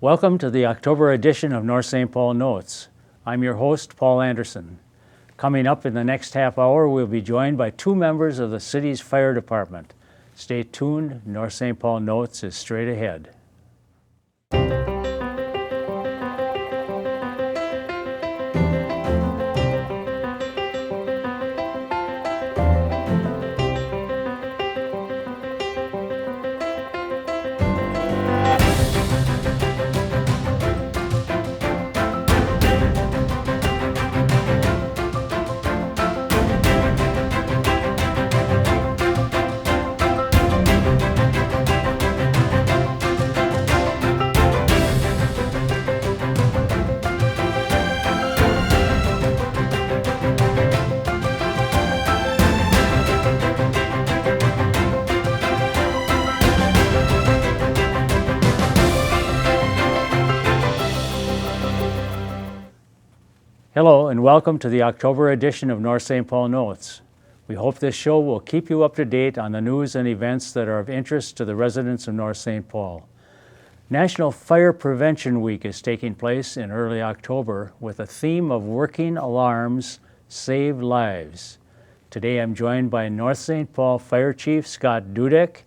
Welcome to the October edition of North St. Paul Notes. I'm your host, Paul Anderson. Coming up in the next half hour, we'll be joined by two members of the city's fire department. Stay tuned, North St. Paul Notes is straight ahead. Hello and welcome to the October edition of North St. Paul Notes. We hope this show will keep you up to date on the news and events that are of interest to the residents of North St. Paul. National Fire Prevention Week is taking place in early October with a theme of Working Alarms Save Lives. Today I'm joined by North St. Paul Fire Chief Scott Dudek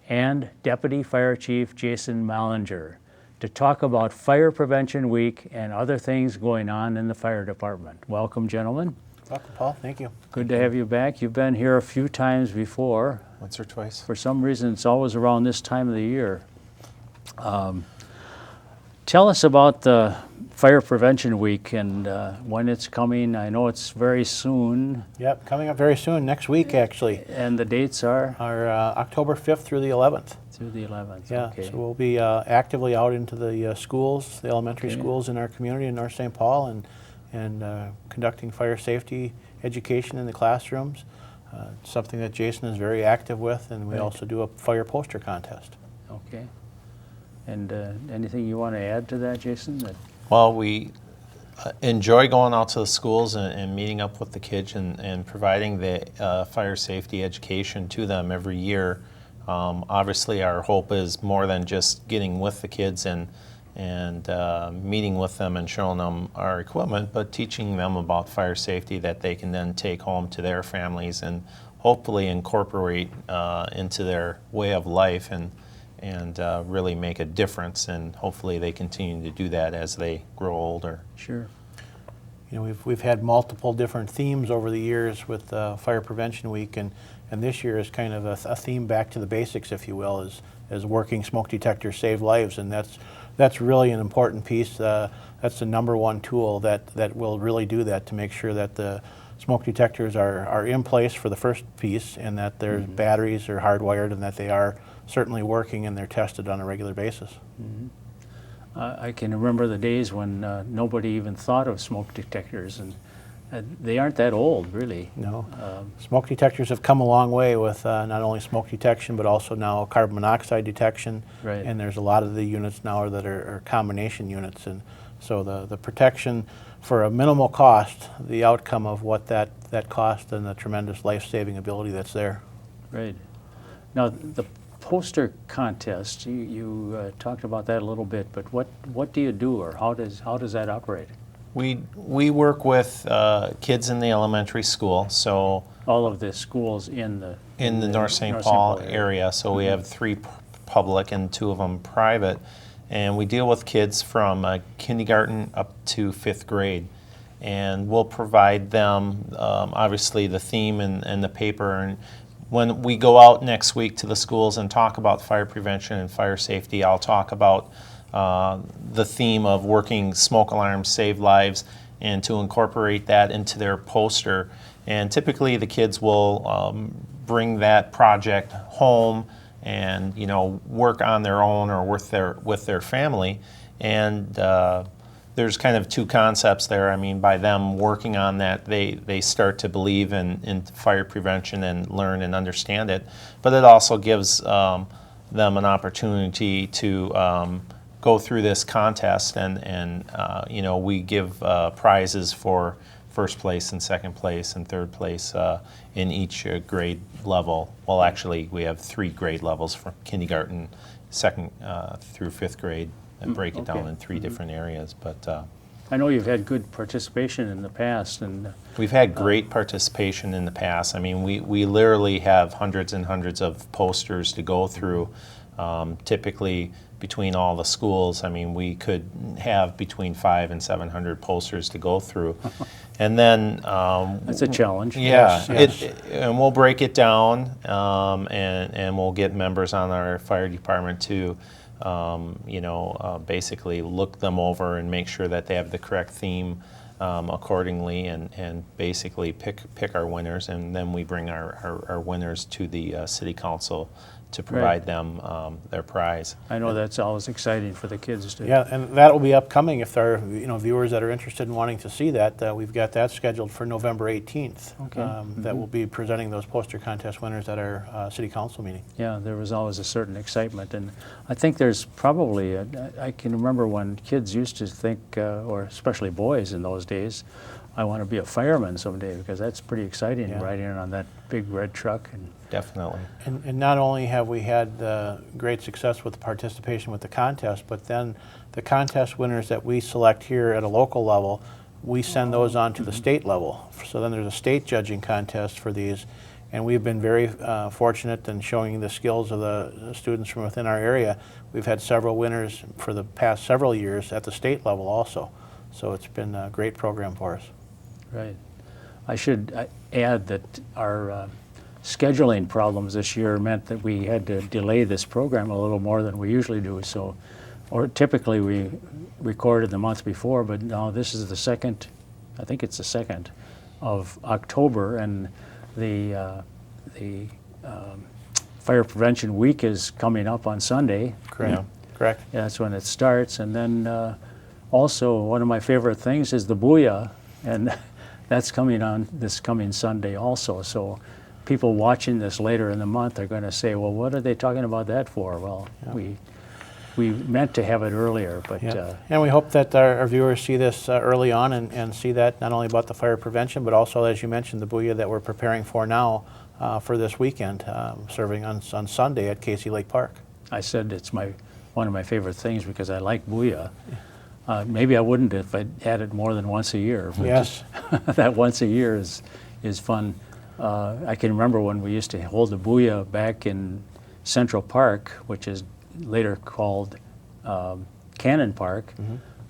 and Deputy Fire Chief Jason Mallinger to talk about Fire Prevention Week and other things going on in the fire department. Welcome, gentlemen. Welcome, Paul. Thank you. Good to have you back. You've been here a few times before. Once or twice. For some reason, it's always around this time of the year. Tell us about the Fire Prevention Week and when it's coming. I know it's very soon. Yep, coming up very soon, next week actually. And the dates are? October 5th through the 11th. Through the 11th, Yeah, okay. so we'll be actively out into the schools, the elementary schools in our community in North St. Paul and conducting fire safety education in the classrooms. Something that Jason is very active with, and we also do a fire poster contest. Okay. And anything you want to add to that, Jason? Well, we enjoy going out to the schools and meeting up with the kids and providing the fire safety education to them every year. Obviously, our hope is more than just getting with the kids and meeting with them and showing them our equipment, but teaching them about fire safety that they can then take home to their families and hopefully incorporate into their way of life and really make a difference. And hopefully they continue to do that as they grow older. Sure. You know, we've had multiple different themes over the years with Fire Prevention Week, and this year is kind of a theme back to the basics, if you will, is working smoke detectors save lives, and that's really an important piece. That's the number one tool that will really do that, to make sure that the smoke detectors are in place for the first piece, and that their batteries are hardwired, and that they are certainly working and they're tested on a regular basis. Mm-hmm. I can remember the days when nobody even thought of smoke detectors, and they aren't that old, really. No. Smoke detectors have come a long way with not only smoke detection, but also now carbon monoxide detection. Right. And there's a lot of the units now that are combination units. And so the protection for a minimal cost, the outcome of what that cost and the tremendous life-saving ability that's there. Right. Now, the poster contest, you talked about that a little bit, but what do you do, or how does that operate? We work with kids in the elementary school, so all of the schools in the North St. Paul area. So we have 3 public and 2 of them private, and we deal with kids from kindergarten up to 5th grade, and we'll provide them obviously the theme and the paper. And when we go out next week to the schools and talk about fire prevention and fire safety, I'll talk about the theme of working smoke alarms save lives, and to incorporate that into their poster. And typically the kids will bring that project home and work on their own or with their family. And there's kind of 2 concepts there. I mean, by them working on that, they start to believe in fire prevention and learn and understand it. But it also gives them an opportunity to go through this contest, and we give prizes for first place and second place and third place in each grade level. Well, actually, we have 3 grade levels from kindergarten, second through 5th grade. and break it down okay. in 3 different areas. But I know you've had good participation in the past, and we've had great participation in the past. I mean, we literally have hundreds and hundreds of posters to go through. Typically, between all the schools, I mean, we could have between 500 and 700 posters to go through. And then that's a challenge. yeah, Yes. and we'll break it down, and we'll get members on our fire department to, basically look them over and make sure that they have the correct theme accordingly, and basically pick our winners, and then we bring our winners to the city council to provide them their prize. I know that's always exciting for the kids to. Yeah, and that will be upcoming if there are viewers that are interested in wanting to see that. We've got that scheduled for November 18th. Okay. That will be presenting those poster contest winners at our city council meeting. Yeah, there was always a certain excitement, and I think there's probably, I can remember when kids used to think, or especially boys in those days, I want to be a fireman someday, because that's pretty exciting, Yeah. riding on that big red truck. And Definitely. And not only have we had great success with the participation with the contest, but then the contest winners that we select here at a local level, we send those on to the state level. So then there's a state judging contest for these, and we've been very fortunate in showing the skills of the students from within our area. We've had several winners for the past several years at the state level also. So it's been a great program for us. Right. I should add that our scheduling problems this year meant that we had to delay this program a little more than we usually do. So, or typically we recorded the month before, but now this is the second, I think it's the 2nd of October, and the Fire Prevention Week is coming up on Sunday. Correct. Yeah. Correct. Yeah, that's when it starts. And then also one of my favorite things is the Booyah, and that's coming on this coming Sunday also. So people watching this later in the month are going to say, well, what are they talking about that for? Well, we meant to have it earlier, but Yeah. And we hope that our viewers see this early on and see that not only about the fire prevention, but also, as you mentioned, the Booyah that we're preparing for now for this weekend, serving on Sunday at Casey Lake Park. I said it's one of my favorite things because I like Booyah. Maybe I wouldn't if I'd had it more than once a year. But Yes. that once a year is fun. I can remember when we used to hold the Booyah back in Central Park, which is later called Cannon Park,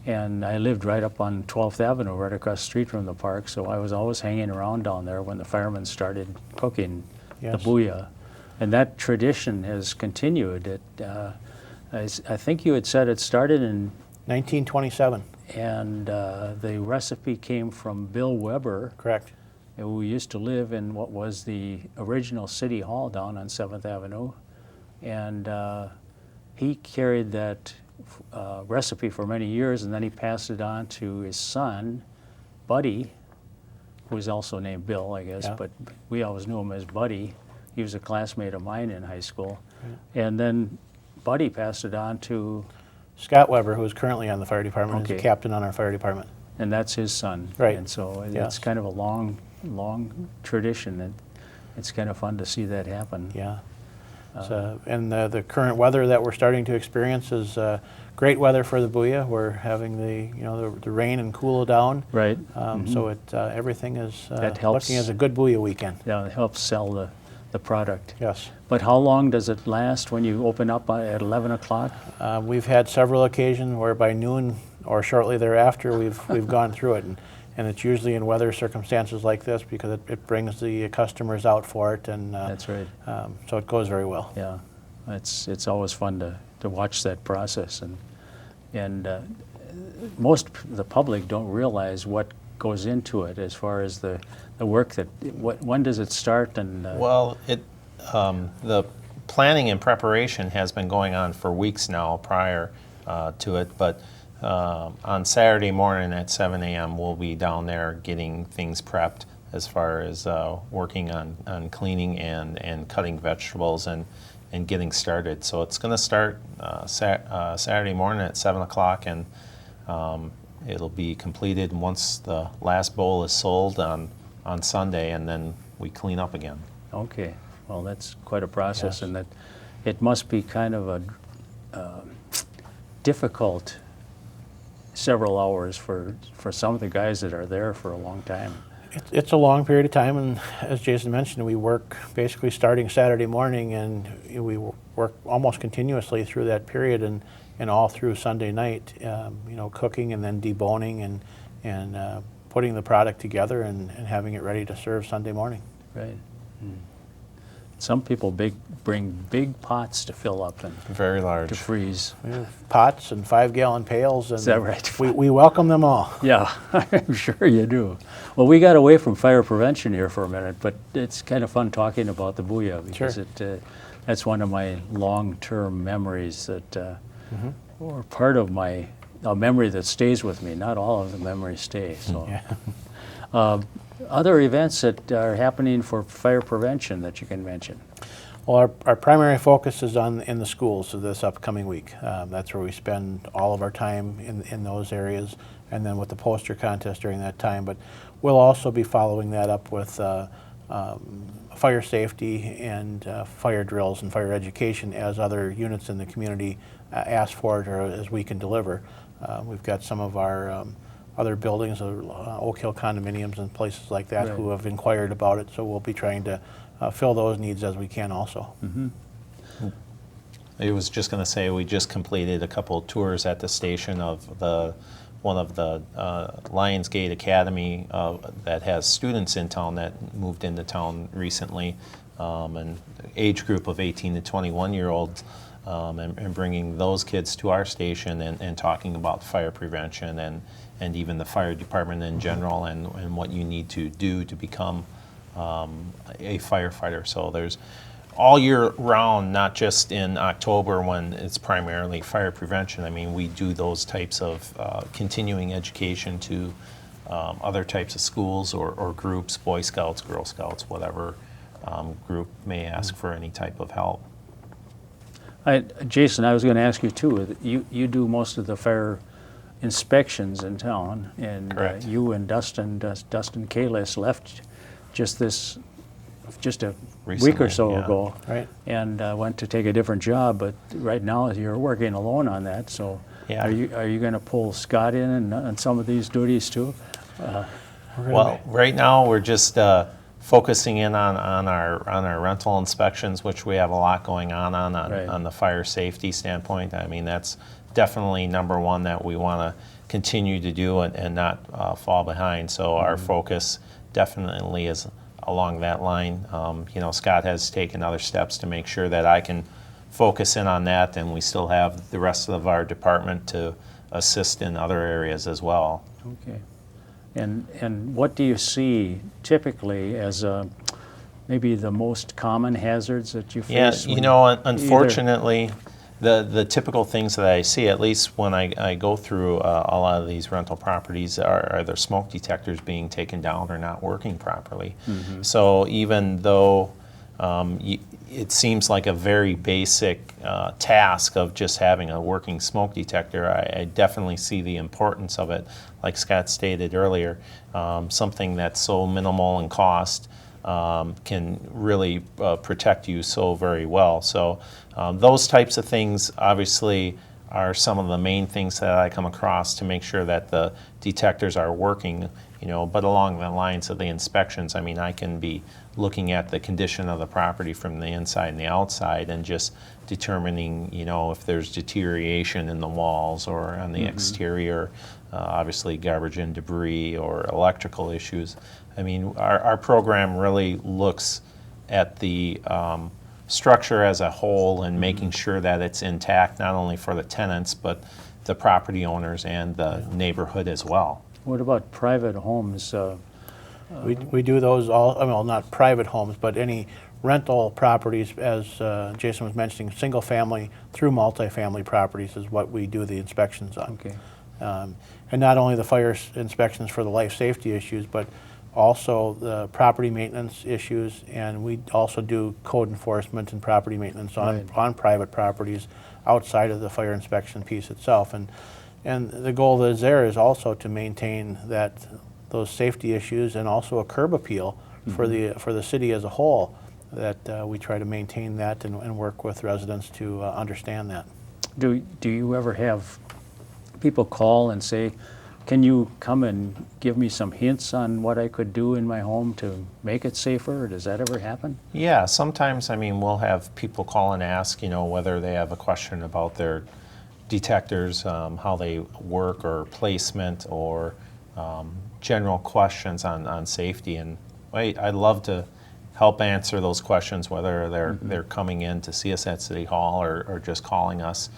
and I lived right up on 12th Avenue, right across the street from the park, so I was always hanging around down there when the firemen started cooking Yes. the Booyah. And that tradition has continued. I think you had said it started in 1927. and the recipe came from Bill Weber, Correct. who used to live in what was the original City Hall down on 7th Avenue. And he carried that recipe for many years, and then he passed it on to his son, Buddy, who was also named Bill, I guess, Yeah. but we always knew him as Buddy. He was a classmate of mine in high school. And then Buddy passed it on to, Scott Weber, who is currently on the fire department, is Okay. a captain on our fire department. and that's his son. Right. And so Yes. it's kind of a long tradition, and it's kind of fun to see that happen. Yeah. So, and the current weather that we're starting to experience is great weather for the Booyah. We're having the rain and cool down. Right. So everything is That helps. looking as a good Booyah weekend. Yeah, it helps sell the product. Yes. But how long does it last when you open up at 11 o'clock? We've had several occasions where by noon or shortly thereafter we've gone through it, and it's usually in weather circumstances like this because it brings the customers out for it, and That's right. so it goes very well. Yeah, it's always fun to watch that process, and most of the public don't realize what goes into it as far as the work that when does it start and Well, the planning and preparation has been going on for weeks now prior to it, but on Saturday morning at 7 a.m. we'll be down there getting things prepped as far as working on cleaning and cutting vegetables and getting started. So it's going to start Saturday morning at 7 o'clock, and it'll be completed once the last bowl is sold on Sunday, and then we clean up again. Okay, well, that's quite a process, Yes. and that it must be kind of a difficult several hours for some of the guys that are there for a long time. It's a long period of time, and as Jason mentioned, we work basically starting Saturday morning, and we work almost continuously through that period, and all through Sunday night. Cooking and then deboning and putting the product together and having it ready to serve Sunday morning. Right. Some people bring big pots to fill up and Very large. to freeze. We have pots and 5-gallon pails, and Is that right? we welcome them all. Yeah, I'm sure you do. Well, we got away from fire prevention here for a minute, but it's kind of fun talking about the Booyah because that's one of my long-term memories that, or part of a memory that stays with me. Not all of the memories stay. So, other events that are happening for fire prevention that you can mention. Well, our primary focus is in the schools this upcoming week. That's where we spend all of our time in those areas, and then with the poster contest during that time. But we'll also be following that up with fire safety and fire drills and fire education as other units in the community ask for it or as we can deliver. We've got some of our other buildings, Oak Hill condominiums and places like that who have inquired about it, so we'll be trying to fill those needs as we can also. I was just going to say we just completed a couple of tours at the station of one of the Lionsgate Academy that has students in town that moved into town recently, and age group of 18 to 21-year-olds, and bringing those kids to our station and talking about fire prevention and even the fire department in general and what you need to do to become a firefighter. So there's all year round, not just in October when it's primarily fire prevention. I mean, we do those types of continuing education to other types of schools or groups, Boy Scouts, Girl Scouts, whatever group may ask for any type of help. Jason, I was going to ask you too. You do most of the fire inspections in town, and you and Dustin Kalis left just a Recently, week or so ago, Right. and went to take a different job. But right now you're working alone on that. So are you going to pull Scott in on some of these duties too? Well, right now we're just focusing in on our rental inspections, which we have a lot going on the fire safety standpoint. I mean, that's definitely number one that we want to continue to do and not fall behind. So our focus definitely is along that line. Scott has taken other steps to make sure that I can focus in on that, and we still have the rest of our department to assist in other areas as well. Okay. And what do you see typically as maybe the most common hazards that you face? Unfortunately, the typical things that I see, at least when I go through a lot of these rental properties, are their smoke detectors being taken down or not working properly. So even though it seems like a very basic task of just having a working smoke detector, I definitely see the importance of it. Like Scott stated earlier, something that's so minimal in cost can really protect you so very well. So those types of things obviously are some of the main things that I come across to make sure that the detectors are working, but along the lines of the inspections, I mean, I can be looking at the condition of the property from the inside and the outside and just determining, if there's deterioration in the walls or on the exterior, obviously garbage and debris or electrical issues. I mean, our program really looks at the structure as a whole and making sure that it's intact, not only for the tenants, but the property owners and the neighborhood as well. What about private homes? We do those all, well, not private homes, but any rental properties, as Jason was mentioning, single family through multifamily properties is what we do the inspections on. Okay. And not only the fire inspections for the life safety issues, but also the property maintenance issues, and we also do code enforcement and property maintenance on private properties outside of the fire inspection piece itself. And the goal is there is also to maintain those safety issues and also a curb appeal for the city as a whole, that we try to maintain that and work with residents to understand that. Do you ever have people call and say, can you come and give me some hints on what I could do in my home to make it safer? Does that ever happen? Yeah, sometimes, I mean, we'll have people call and ask, you know, whether they have a question about their detectors, how they work or placement, or general questions on safety. And I'd love to help answer those questions, whether they're coming in to see us at City Hall or just calling us.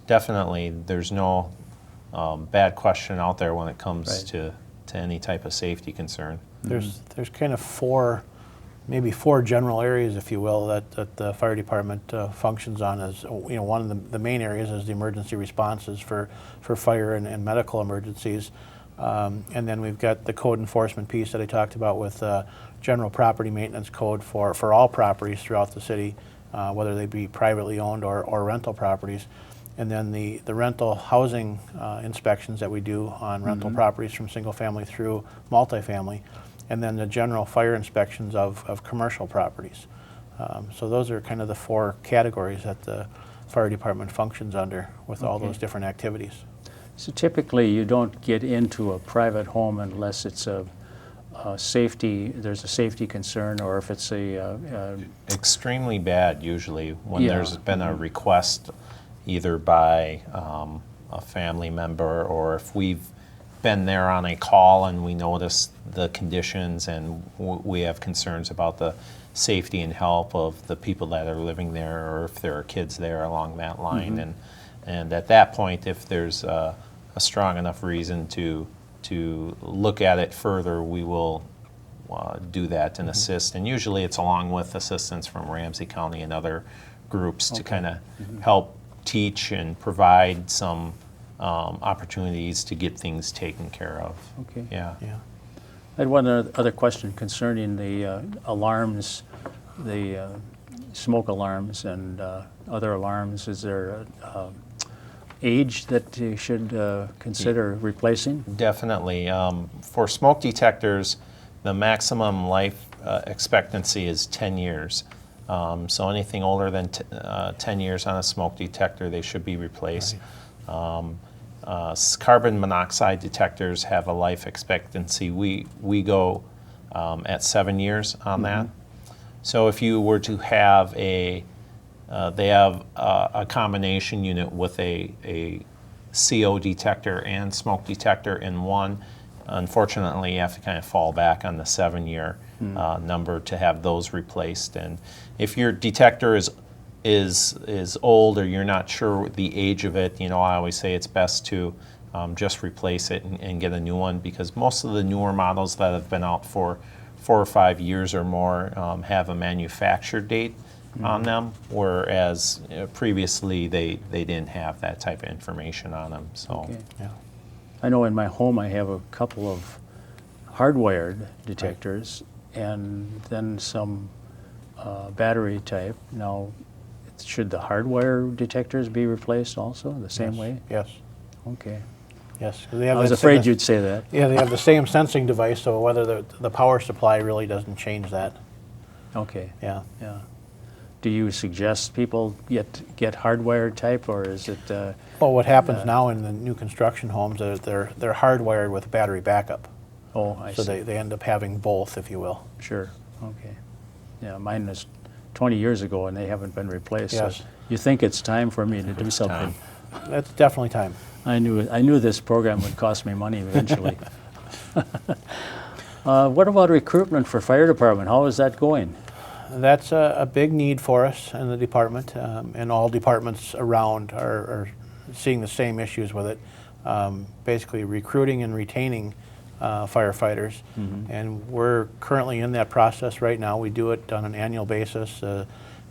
Definitely, there's no bad question out there when it comes Right. to any type of safety concern. There's kind of maybe four general areas, if you will, that the fire department functions on. As you know, one of the main areas is the emergency responses for fire and medical emergencies, and then we've got the code enforcement piece that I talked about with general property maintenance code for all properties throughout the city, whether they be privately owned or rental properties. And then the rental housing inspections that we do on rental properties from single family through multifamily, and then the general fire inspections of commercial properties. So those are kind of the four categories that the fire department functions under with all those different activities. So typically you don't get into a private home unless it's a safety, there's a safety concern, or if it's Extremely bad usually when Yeah. there's been a request either by a family member, or if we've been there on a call and we notice the conditions and we have concerns about the safety and health of the people that are living there, or if there are kids there along that line. And at that point, if there's a strong enough reason to look at it further, we will do that and assist. And usually it's along with assistance from Ramsey County and other groups to kind of help teach and provide some opportunities to get things taken care of. Okay. Yeah. Yeah. I had one other question concerning the alarms, the smoke alarms and other alarms. Is there age that you should consider replacing? Definitely. For smoke detectors, the maximum life expectancy is 10 years. So anything older than 10 years on a smoke detector, they should be replaced. Carbon monoxide detectors have a life expectancy. We go at 7 years on that. So if you were to have they have a combination unit with a CO detector and smoke detector in one. Unfortunately, you have to kind of fall back on the 7-year number to have those replaced. And if your detector is old, or you're not sure the age of it, you know, I always say it's best to just replace it and get a new one, because most of the newer models that have been out for 4 or 5 years or more have a manufacture date on them, whereas previously they didn't have that type of information on them. So. Okay. Yeah. I know in my home I have a couple of hardwired detectors and then some battery type. Now, should the hardwire detectors be replaced also the same way? Yes. Okay. Yes. 'Cause they have I was that afraid same- you'd say that. Yeah, they have the same sensing device, so whether the power supply really doesn't change that. Okay. Yeah. Yeah. Do you suggest people get hardwired type, or is it? Well, what happens now in the new construction homes is they're hardwired with battery backup. Oh, I So see. they end up having both, if you will. Sure. Okay. Yeah, mine was 20 years ago, and they haven't been replaced. Yes. So you think it's time for me to do something? That's definitely time. I knew this program would cost me money eventually. What about recruitment for fire department? How is that going? That's a big need for us in the department, and all departments around are seeing the same issues with it. Basically recruiting and retaining firefighters. And we're currently in that process right now. We do it on an annual basis.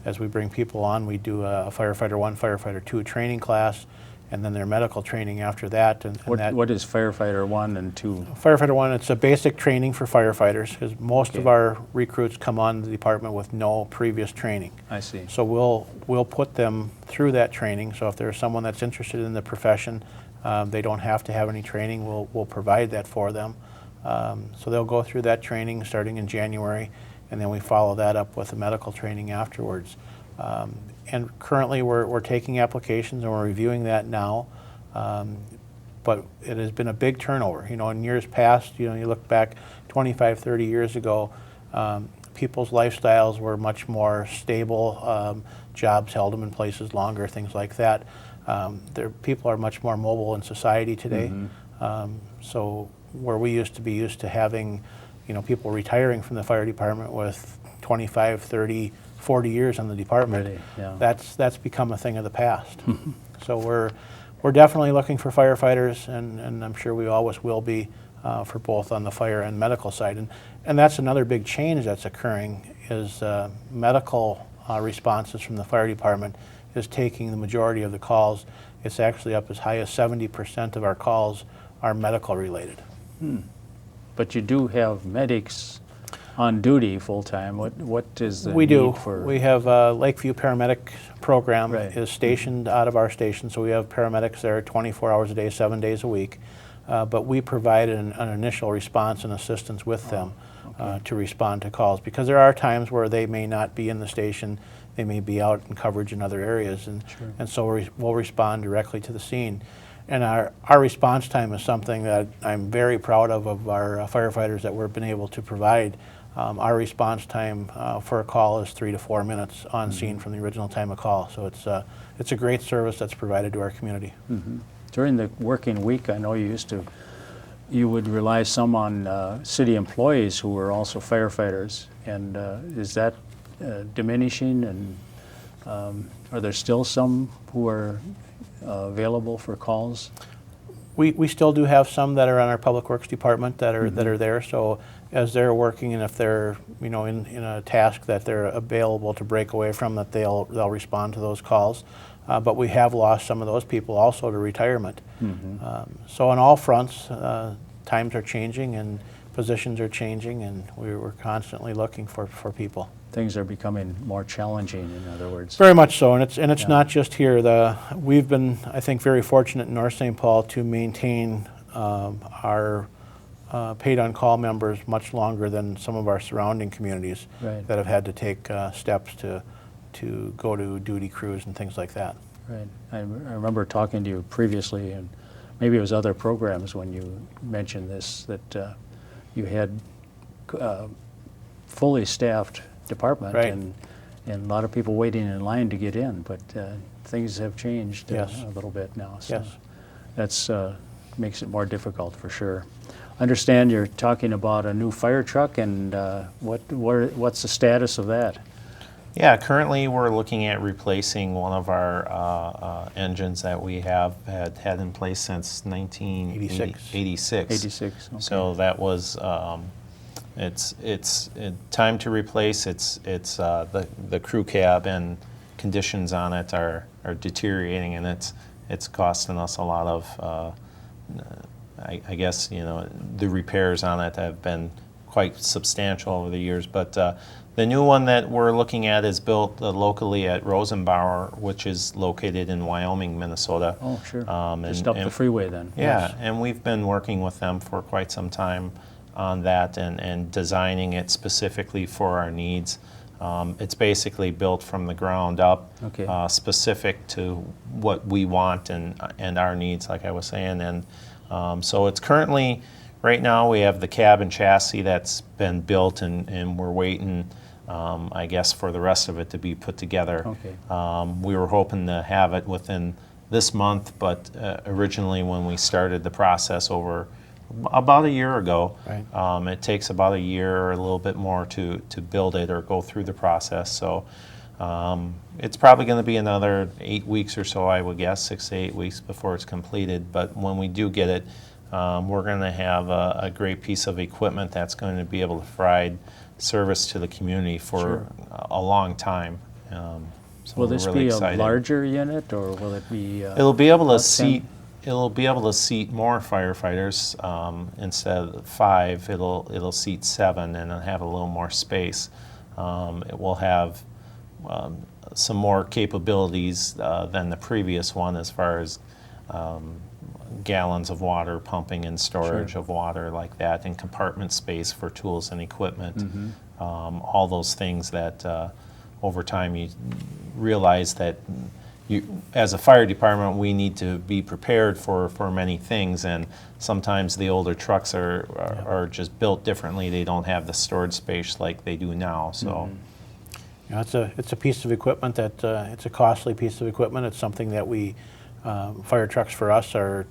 As we bring people on, we do a Firefighter 1, Firefighter 2 training class, and then their medical training after that. And that What is firefighter 1 and 2? Firefighter 1, it's a basic training for firefighters, because most of our recruits come on the department with no previous training. I see. So we'll put them through that training. So if there's someone that's interested in the profession, they don't have to have any training. We'll provide that for them. So they'll go through that training starting in January, and then we follow that up with the medical training afterwards. And currently we're taking applications and we're reviewing that now. But it has been a big turnover. You know, in years past, you know, you look back 25, 30 years ago, people's lifestyles were much more stable. Jobs held them in places longer, things like that. People are much more mobile in society today. So where we used to be used to having, you know, people retiring from the fire department with 25, 30, 40 years on the department, Really, yeah. that's become a thing of the past. So we're definitely looking for firefighters, and I'm sure we always will be for both on the fire and medical side. And that's another big change that's occurring is medical responses from the fire department is taking the majority of the calls. It's actually up as high as 70% of our calls are medical related. But you do have medics on duty full-time. What is the We do. need for? We have Lakeview Paramedic Program Right. is stationed out of our station, so we have paramedics there 24 hours a day, 7 days a week. But we provide an initial response and assistance with them to respond to calls, because there are times where they may not be in the station, they may be out in coverage in other areas, and so we'll respond directly to the scene. And our response time is something that I'm very proud of our firefighters that we've been able to provide. Our response time for a call is 3 to 4 minutes on scene from the original time of call. So it's a great service that's provided to our community. During the working week, I know you would rely some on city employees who were also firefighters, and is that diminishing, and are there still some who are available for calls? We still do have some that are on our Public Works Department that are there. So as they're working, and if they're, you know, in a task that they're available to break away from, that they'll respond to those calls. But we have lost some of those people also to retirement. So on all fronts, times are changing and positions are changing, and we're constantly looking for people. Things are becoming more challenging, in other words. Very much so, and it's not just here. We've been, I think, very fortunate in North St. Paul to maintain our paid on call members much longer than some of our surrounding communities Right. that have had to take steps to go to duty crews and things like that. Right. I remember talking to you previously, and maybe it was other programs when you mentioned this, that you had fully staffed department, Right. and a lot of people waiting in line to get in, but things have changed Yes. a little bit now. So Yes. that's makes it more difficult for sure. I understand you're talking about a new fire truck, and what's the status of that? Yeah, currently we're looking at replacing one of our engines that we have had in place since 1986. 86. Okay. So that was it's time to replace. It's the crew cab and conditions on it are deteriorating, and it's costing us a lot of. I guess, you know, the repairs on it have been quite substantial over the years, but the new one that we're looking at is built locally at Rosenbauer, which is located in Wyoming, Minnesota. Oh, sure. Just and- up the and- freeway then. Yeah, Yes. and we've been working with them for quite some time on that and designing it specifically for our needs. It's basically built from the ground up, Okay. specific to what we want and our needs, like I was saying. And so it's currently, right now, we have the cab and chassis that's been built, and we're waiting, I guess, for the rest of it to be put together. Okay. We were hoping to have it within this month, but originally when we started the process over about a year ago, Right. it takes about a year or a little bit more to build it or go through the process. So it's probably going to be another 8 weeks or so, I would guess, 6 to 8 weeks before it's completed. But when we do get it, we're going to have a great piece of equipment that's going to be able to provide service to the community for Sure. a long time. So Will we're this really be excited. a larger unit, or will it be? It'll be able to about 10? seat. It'll be able to seat more firefighters. Instead of 5, it'll seat 7, and it'll have a little more space. It will have some more capabilities than the previous one, as far as gallons of water pumping and storage Sure. of water like that, and compartment space for tools and equipment. Mm-hmm. All those things that over time you realize that as a fire department, we need to be prepared for many things, and sometimes the older trucks are just built differently. They don't have the storage space like they do now. So, You know, it's a piece of equipment that it's a costly piece of equipment. It's something that we fire trucks for us are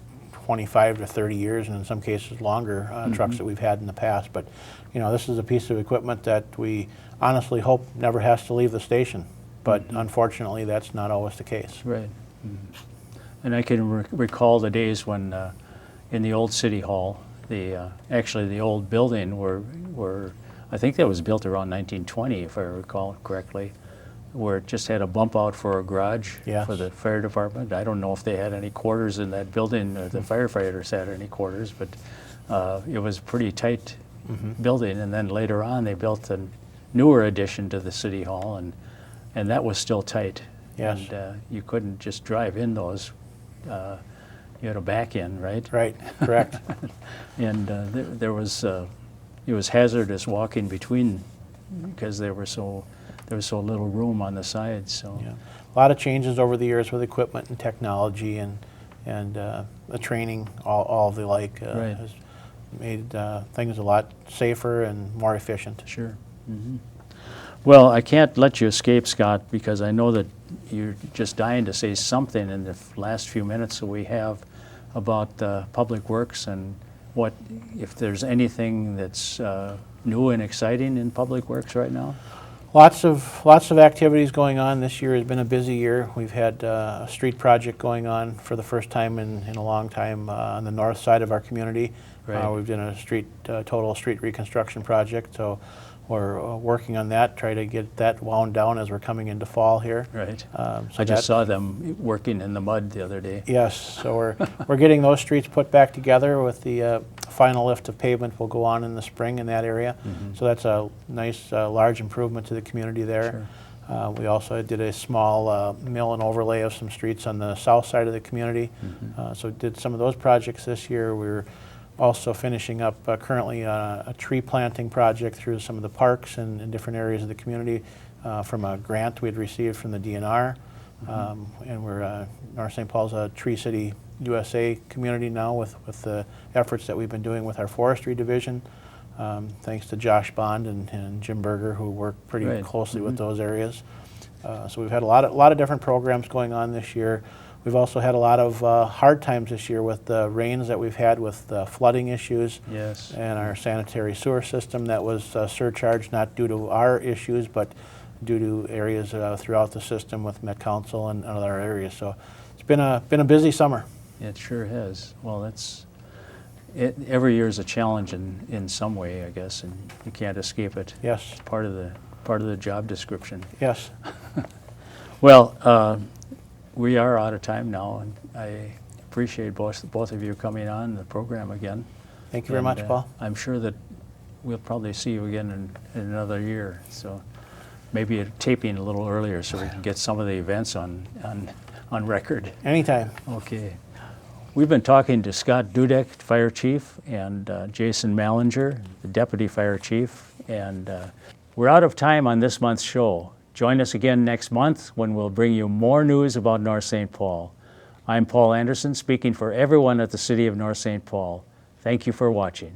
25 to 30 years, and in some cases longer trucks that we've had in the past. But you know, this is a piece of equipment that we honestly hope never has to leave the station. But unfortunately, that's not always the case. Right. And I can recall the days when in the old city hall, actually the old building where I think that was built around 1920, if I recall correctly, where it just had a bump out for a garage Yes. for the fire department. I don't know if they had any quarters in that building, or the firefighters had any quarters, but it was a pretty tight building. And then later on, they built a newer addition to the city hall, and that was still tight. Yes. And you couldn't just drive in those. You had a back in, right? Right, correct. And there was it was hazardous walking between because there was so little room on the sides. So Yeah. A lot of changes over the years with equipment and technology and the training, all of the like Right. has made things a lot safer and more efficient. sure. Well, I can't let you escape, Scott, because I know that you're just dying to say something in the last few minutes that we have about Public Works and what, if there's anything that's new and exciting in Public Works right now. Lots of activities going on. This year has been a busy year. We've had a street project going on for the first time in a long time on the north side of our community. Right. We've done a total street reconstruction project, so we're working on that, try to get that wound down as we're coming into fall here. Right. So I that- just saw them working in the mud the other day. Yes, so we're getting those streets put back together with the final lift of pavement will go on in the spring in that area. So that's a nice large improvement to the community there. We also did a small mill and overlay of some streets on the south side of the community. So did some of those projects this year. We're also finishing up currently a tree planting project through some of the parks and in different areas of the community from a grant we had received from the DNR. And we're North St. Paul's a Tree City USA community now with the efforts that we've been doing with our forestry division. Thanks to Josh Bond and Jim Berger, who work pretty Right. closely with those areas. So we've had a lot of different programs going on this year. We've also had a lot of hard times this year with the rains that we've had with the flooding issues. Yes. And our sanitary sewer system that was surcharged not due to our issues, but due to areas throughout the system with Met Council and other areas. So it's been a busy summer. It sure has. Well, every year is a challenge in some way, I guess, and you can't escape it. Yes, It's part of the job description. yes. Well, we are out of time now, and I appreciate both of you coming on the program again. Thank you very And, much, Paul. I'm sure that we'll probably see you again in another year. So maybe taping a little earlier so we can get some of the events on record. Anytime. Okay. We've been talking to Scott Dudek, Fire Chief, and Jason Mallinger, the Deputy Fire Chief. And we're out of time on this month's show. Join us again next month when we'll bring you more news about North St. Paul. I'm Paul Anderson, speaking for everyone at the City of North St. Paul. Thank you for watching.